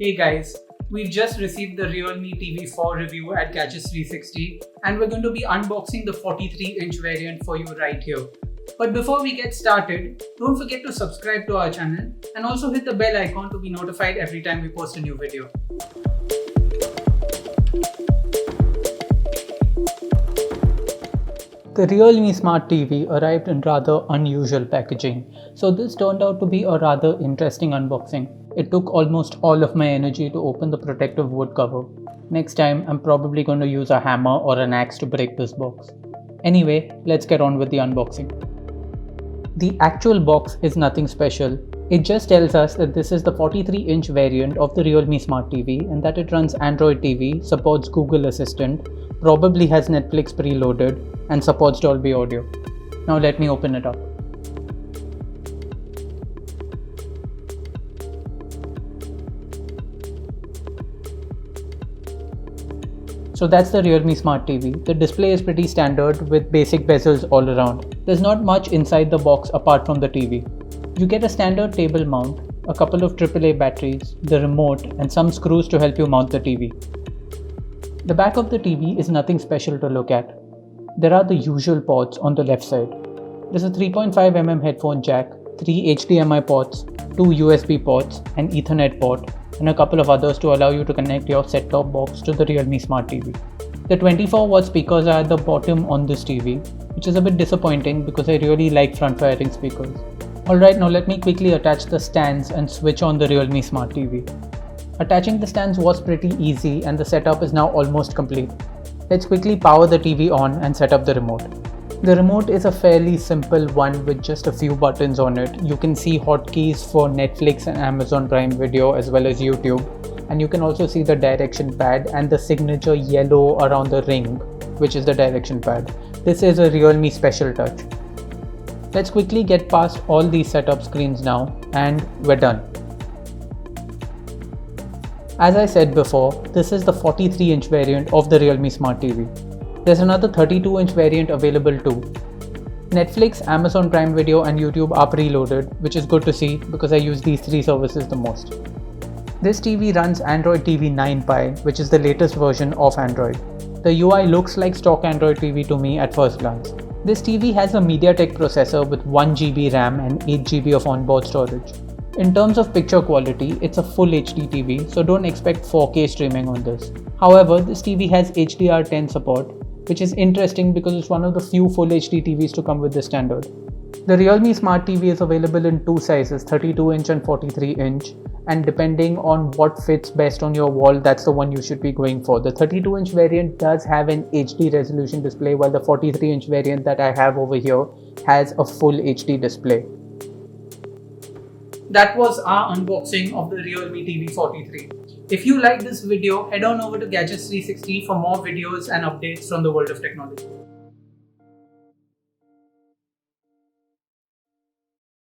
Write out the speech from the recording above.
Hey guys, we've just received the Realme TV 4 review at Gadgets 360 and we're going to be unboxing the 43-inch variant for you right here. But before we get started, don't forget to subscribe to our channel and also hit the bell icon to be notified every time we post a new video. The Realme Smart TV arrived in rather unusual packaging, so this turned out to be a rather interesting unboxing. It took almost all of my energy to open the protective wood cover. Next time, I'm probably going to use a hammer or an axe to break this box. Anyway, let's get on with the unboxing. The actual box is nothing special. It just tells us that this is the 43-inch variant of the Realme Smart TV and that it runs Android TV, supports Google Assistant, probably has Netflix preloaded, and supports Dolby Audio. Now let me open it up. So that's the Realme Smart TV. The display is pretty standard with basic bezels all around. There's not much inside the box apart from the TV. You get a standard table mount, a couple of AAA batteries, the remote, and some screws to help you mount the TV. The back of the TV is nothing special to look at. There are the usual ports on the left side. There's a 3.5mm headphone jack, 3 HDMI ports, 2 USB ports, an Ethernet port, and a couple of others to allow you to connect your set-top box to the Realme Smart TV. The 24-watt speakers are at the bottom on this TV, which is a bit disappointing because I really like front-firing speakers. Alright, now let me quickly attach the stands and switch on the Realme Smart TV. Attaching the stands was pretty easy and the setup is now almost complete. Let's quickly power the TV on and set up the remote. The remote is a fairly simple one with just a few buttons on it. You can see hotkeys for Netflix and Amazon Prime Video as well as YouTube. And you can also see the direction pad and the signature yellow around the ring, which is the direction pad. This is a Realme special touch. Let's quickly get past all these setup screens now and we're done. As I said before, this is the 43-inch variant of the Realme Smart TV. There's another 32-inch variant available too. Netflix, Amazon Prime Video and YouTube are preloaded, which is good to see because I use these three services the most. This TV runs Android TV 9 Pie, which is the latest version of Android. The UI looks like stock Android TV to me at first glance. This TV has a MediaTek processor with 1GB RAM and 8GB of onboard storage. In terms of picture quality, it's a full HD TV, so don't expect 4K streaming on this. However, this TV has HDR10 support, which is interesting because it's one of the few full HD TVs to come with this standard. The Realme Smart TV is available in two sizes, 32-inch and 43-inch, and depending on what fits best on your wall, that's the one you should be going for. The 32-inch variant does have an HD resolution display, while the 43-inch variant that I have over here has a full HD display. That was our unboxing of the Realme TV 43. If you like this video, head on over to Gadgets 360 for more videos and updates from the world of technology.